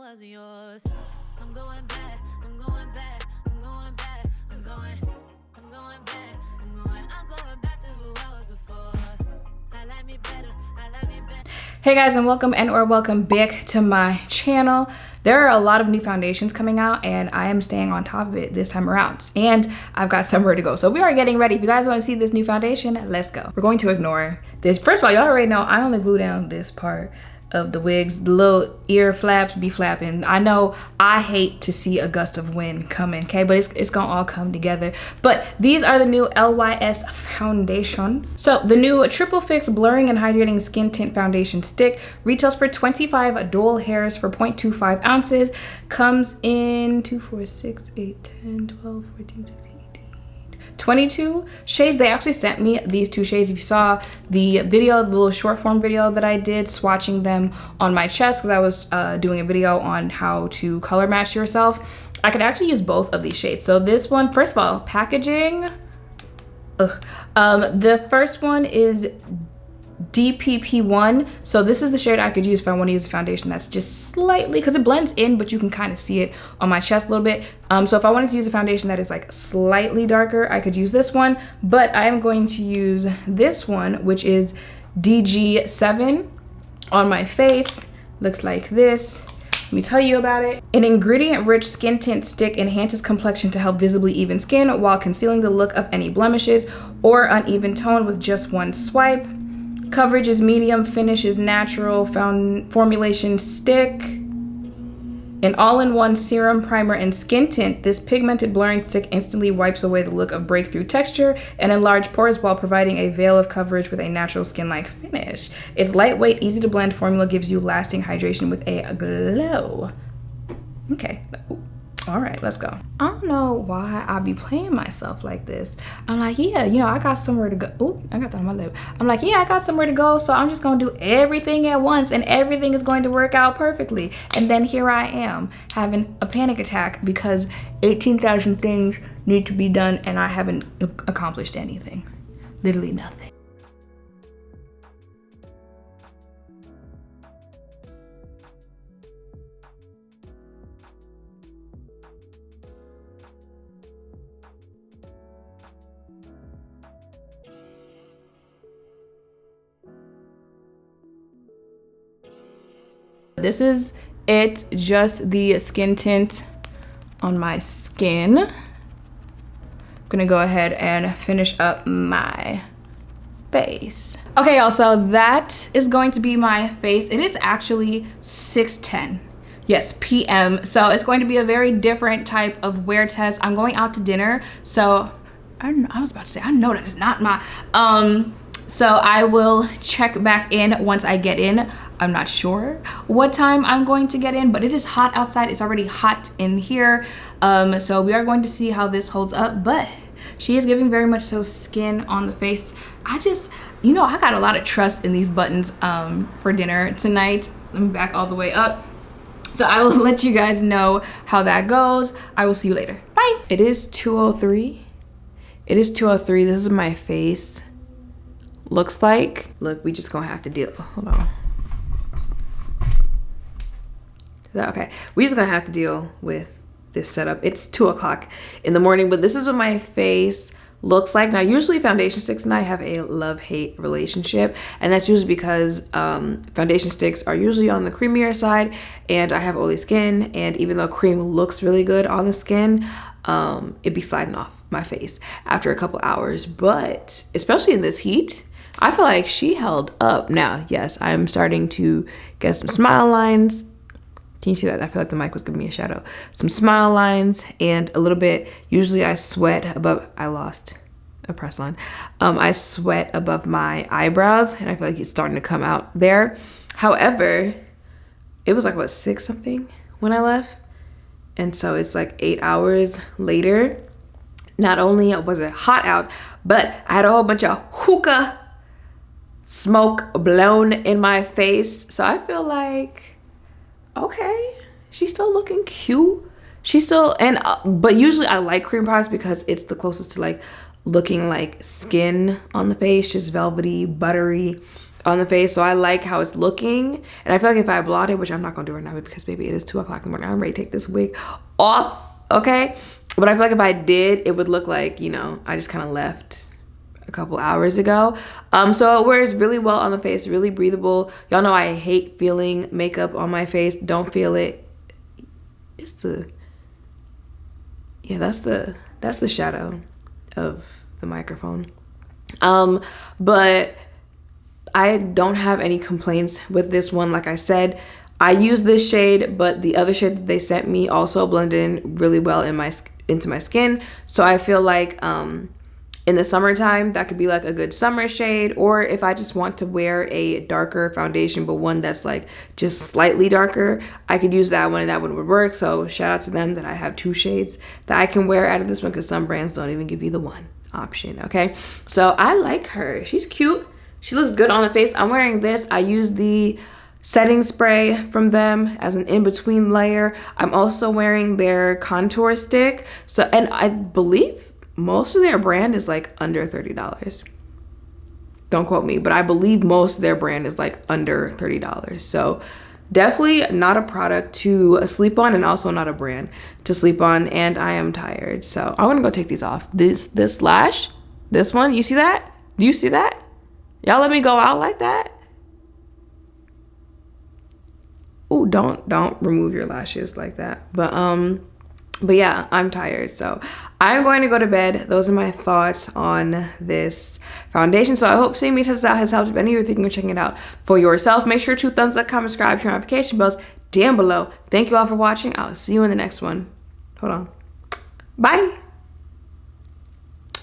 wasn't yours. I'm going back, I'm going back, I'm going back, I'm going back, I'm going back to who I was before. I like me better, I like me better. Hey guys, and welcome back to my channel. There are a lot of new foundations coming out and I am staying on top of it this time around, and I've got somewhere to go. So we are getting ready. If you guys want to see this new foundation, let's go. We're going to ignore this. First of all, y'all already know I only glue down this part of the wigs. The little ear flaps be flapping. I know I hate to see a gust of wind coming, okay, but it's gonna all come together. But these are the new LYS foundations. So the new Triple Fix Blurring and Hydrating Skin Tint Foundation Stick retails for 25 dual hairs for 0.25 ounces. Comes in 2, 4, 6, 8, 10, 12, 14, 16, 22 shades. They actually sent me these 2 shades. If you saw the video, the little short form video that I did swatching them on my chest, because I was doing a video on how to color match yourself, I could actually use both of these shades. So this one, first of all, packaging. The first one is DPP1. So this is the shade I could use if I want to use a foundation that's just slightly, because it blends in, but you can kind of see it on my chest a little bit. So if I wanted to use a foundation that is like slightly darker, I could use this one, but I am going to use this one, which is DG7 on my face. Looks like this. Let me tell you about it. An ingredient-rich skin tint stick enhances complexion to help visibly even skin while concealing the look of any blemishes or uneven tone with just one swipe. Coverage is medium, finish is natural, formulation stick. An all-in-one serum, primer, and skin tint, this pigmented blurring stick instantly wipes away the look of breakthrough texture and enlarged pores while providing a veil of coverage with a natural skin-like finish. Its lightweight, easy to blend formula gives you lasting hydration with a glow. Okay. All right, let's go. I don't know why I be playing myself like this. I'm like, yeah, you know, I got somewhere to go. Ooh, I got that on my lip. I'm like, yeah, I got somewhere to go, so I'm just gonna do everything at once and everything is going to work out perfectly. And then here I am having a panic attack because 18,000 things need to be done and I haven't accomplished anything. Literally nothing. This is it, just the skin tint on my skin. I'm gonna go ahead and finish up my face. Okay, y'all, so that is going to be my face. It is actually 6:10. Yes, PM. So it's going to be a very different type of wear test. I'm going out to dinner, so I was about to say, I know that is not my, so I will check back in once I get in. I'm not sure what time I'm going to get in, but it is hot outside. It's already hot in here. So we are going to see how this holds up, but she is giving very much so skin on the face. I just, you know, I got a lot of trust in these buttons for dinner tonight. Let me back all the way up. So I will let you guys know how that goes. I will see you later. Bye. It is 2:03. It is 2:03. This is my face. Looks like. Look, we just gonna have to deal. Hold on. Okay, we just gonna have to deal with this setup. It's 2 o'clock in the morning, but this is what my face looks like. Now, usually foundation sticks and I have a love-hate relationship, and that's usually because foundation sticks are usually on the creamier side and I have oily skin, and even though cream looks really good on the skin, it'd be sliding off my face after a couple hours. But especially in this heat, I feel like she held up. Now, yes, I'm starting to get some smile lines. Can you see that? I feel like the mic was giving me a shadow. Some smile lines and a little bit. Usually I sweat above, I lost a press line. I sweat above my eyebrows and I feel like it's starting to come out there. However, it was like, what, 6 something when I left? And so it's like 8 hours later. Not only was it hot out, but I had a whole bunch of hookah smoke blown in my face. So I feel like, okay, she's still looking cute. She's still, and but usually I like cream products because it's the closest to like looking like skin on the face, just velvety, buttery. on the face, so I like how it's looking. And I feel like if I blot it, which I'm not gonna do right now because baby, it is 2 o'clock in the morning, I'm ready to take this wig off, okay? But I feel like if I did, it would look like, you know, I just kind of left a couple hours ago. So it wears really well on the face, really breathable. Y'all know I hate feeling makeup on my face. Don't feel it. It's the, yeah, that's the shadow of the microphone. But I don't have any complaints with this one. Like I said, I use this shade, but the other shade that they sent me also blended in really well into my skin. So I feel like in the summertime, that could be like a good summer shade, or if I just want to wear a darker foundation, but one that's like just slightly darker, I could use that one and that one would work. So shout out to them that I have 2 shades that I can wear out of this one, because some brands don't even give you the one option, okay? So I like her. She's cute. She looks good on the face. I'm wearing this. I use the setting spray from them as an in-between layer. I'm also wearing their contour stick. So, and I believe most of their brand is like under $30. Don't quote me, but I believe most of their brand is like under $30. So definitely not a product to sleep on, and also not a brand to sleep on. And I am tired, so I'm gonna go take these off. This lash, this one, you see that? Do you see that? Y'all let me go out like that? Ooh, don't remove your lashes like that. But yeah, I'm tired, so I'm going to go to bed. Those are my thoughts on this foundation. So I hope seeing me test it out has helped. If any of you are thinking of checking it out for yourself, make sure to thumbs up, comment, subscribe, turn notification bells down below. Thank you all for watching. I'll see you in the next one. Hold on. Bye.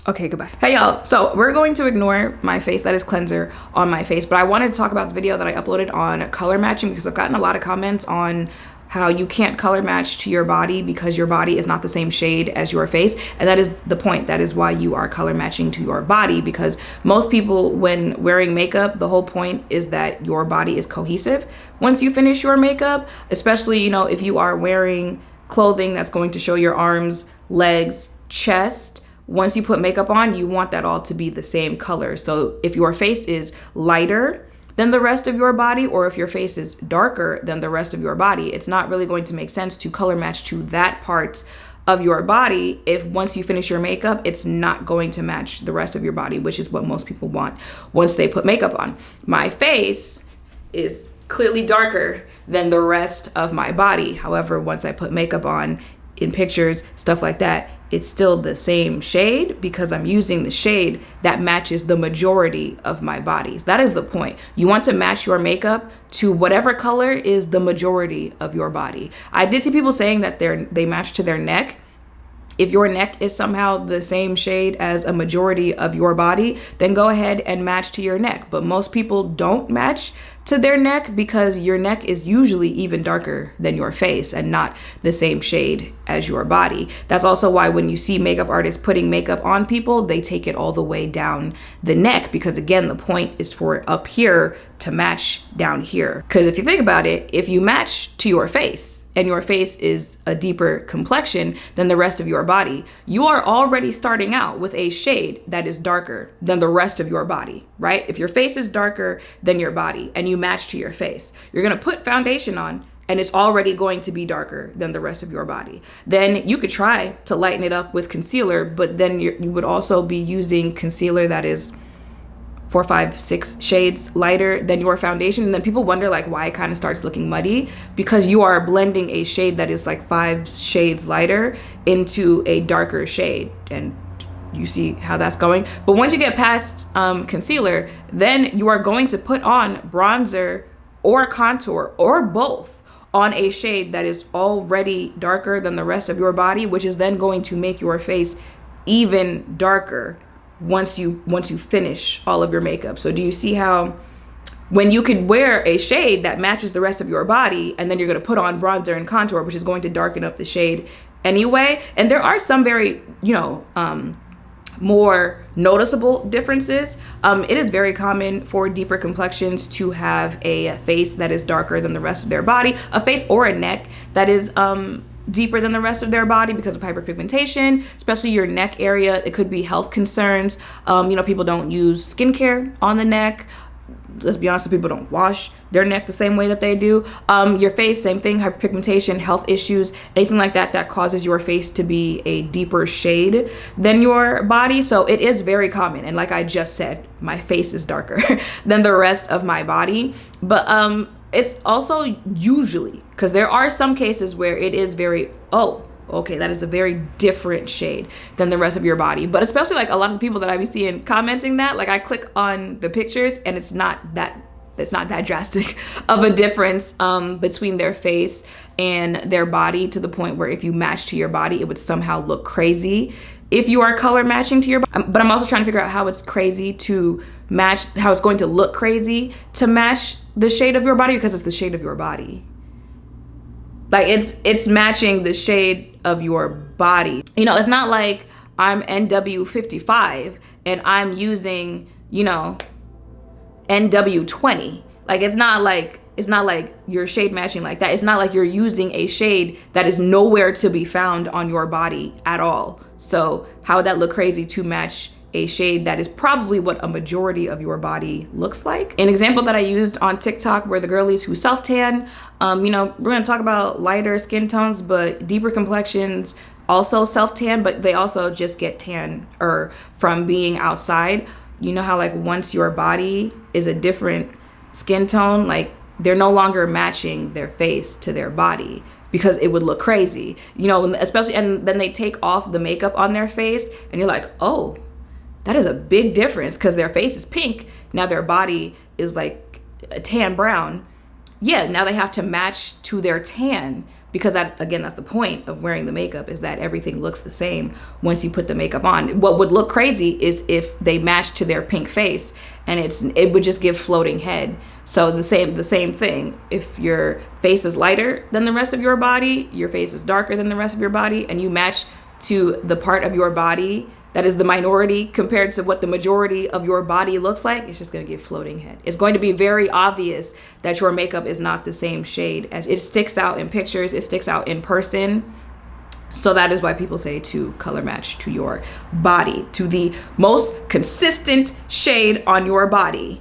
Okay, goodbye. Hey y'all, so we're going to ignore my face, that is cleanser on my face, but I wanted to talk about the video that I uploaded on color matching, because I've gotten a lot of comments on how you can't color match to your body because your body is not the same shade as your face. And that is the point. That is why you are color matching to your body, because most people, when wearing makeup, the whole point is that your body is cohesive once you finish your makeup, especially, you know, if you are wearing clothing that's going to show your arms, legs, chest. Once you put makeup on, you want that all to be the same color. So if your face is lighter than the rest of your body, or if your face is darker than the rest of your body, it's not really going to make sense to color match to that part of your body if once you finish your makeup, it's not going to match the rest of your body, which is what most people want once they put makeup on. My face is clearly darker than the rest of my body. However, once I put makeup on, in pictures, stuff like that, it's still the same shade because I'm using the shade that matches the majority of my body. So that is the point. You want to match your makeup to whatever color is the majority of your body. I did see people saying that they match to their neck. If your neck is somehow the same shade as a majority of your body, then go ahead and match to your neck. But most people don't match to their neck because your neck is usually even darker than your face and not the same shade as your body. That's also why when you see makeup artists putting makeup on people, they take it all the way down the neck, because again, the point is for it up here to match down here. Because if you think about it, if you match to your face, and your face is a deeper complexion than the rest of your body, you are already starting out with a shade that is darker than the rest of your body, right? If your face is darker than your body and you match to your face, you're gonna put foundation on and it's already going to be darker than the rest of your body. Then you could try to lighten it up with concealer, but then you would also be using concealer that is 4, 5, 6 shades lighter than your foundation. And then people wonder like why it kind of starts looking muddy, because you are blending a shade that is like 5 shades lighter into a darker shade. And you see how that's going. But once you get past concealer, then you are going to put on bronzer or contour or both on a shade that is already darker than the rest of your body, which is then going to make your face even darker once you finish all of your makeup. So do you see how when you could wear a shade that matches the rest of your body and then you're going to put on bronzer and contour, which is going to darken up the shade anyway? And there are some very, more noticeable differences. It is very common for deeper complexions to have a face that is darker than the rest of their body, a face or a neck that is deeper than the rest of their body because of hyperpigmentation, especially your neck area. It could be health concerns. People don't use skincare on the neck. let's be honest, some people don't wash their neck the same way that they do. Your face, same thing, hyperpigmentation, health issues, anything like that that causes your face to be a deeper shade than your body. So it is very common. And like I just said, my face is darker than the rest of my body. But it's also usually, because there are some cases where it is very, oh, okay, that is a very different shade than the rest of your body. But especially like a lot of the people that I be seeing commenting that, like I click on the pictures and it's not that drastic of a difference between their face and their body, to the point where if you match to your body, it would somehow look crazy if you are color matching to your body. But I'm also trying to figure out how it's crazy to match, how it's going to look crazy to match the shade of your body, because it's the shade of your body. Like it's matching the shade of your body. You know, it's not like I'm NW55 and I'm using, you know, NW20. Like it's not like you're shade matching like that. It's not like you're using a shade that is nowhere to be found on your body at all. So how would that look crazy to match a shade that is probably what a majority of your body looks like? An example that I used on TikTok were the girlies who self-tan. You know, we're gonna talk about lighter skin tones, but deeper complexions also self-tan, but they also just get tan or from being outside. You know how like once your body is a different skin tone, like they're no longer matching their face to their body, because it would look crazy, you know, especially, and then they take off the makeup on their face and you're like, oh, that is a big difference, because their face is pink, now their body is like a tan brown. Yeah, now they have to match to their tan, because that, again, that's the point of wearing the makeup, is that everything looks the same once you put the makeup on. What would look crazy is if they match to their pink face, and it would just give floating head. So the same thing. If your face is lighter than the rest of your body, your face is darker than the rest of your body, and you match to the part of your body that is the minority compared to what the majority of your body looks like, it's just gonna give floating head. It's going to be very obvious that your makeup is not the same shade. As it sticks out in pictures, it sticks out in person. So that is why people say to color match to your body, to the most consistent shade on your body,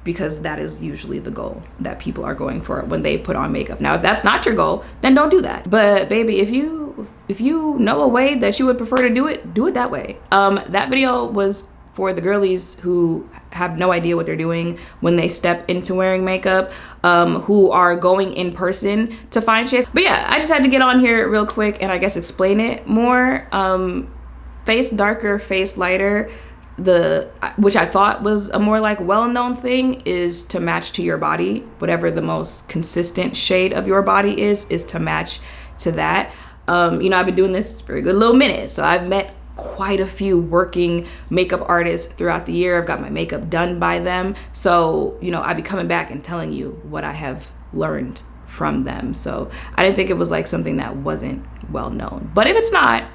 because that is usually the goal that people are going for when they put on makeup. Now, if that's not your goal, then don't do that. But baby, if you know a way that you would prefer to do it that way. That video was for the girlies who have no idea what they're doing when they step into wearing makeup, who are going in person to find shades. But yeah, I just had to get on here real quick and I guess explain it more. Face darker, face lighter, which I thought was a more like well-known thing, is to match to your body. Whatever the most consistent shade of your body is to match to that. You know, I've been doing this for a good little minute, so I've met quite a few working makeup artists throughout the year. I've got my makeup done by them. So, you know, I'd be coming back and telling you what I have learned from them. So I didn't think it was like something that wasn't well known. But if it's not,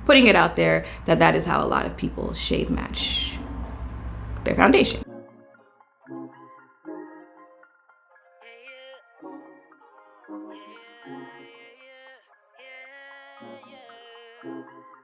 putting it out there that is how a lot of people shade match their foundation.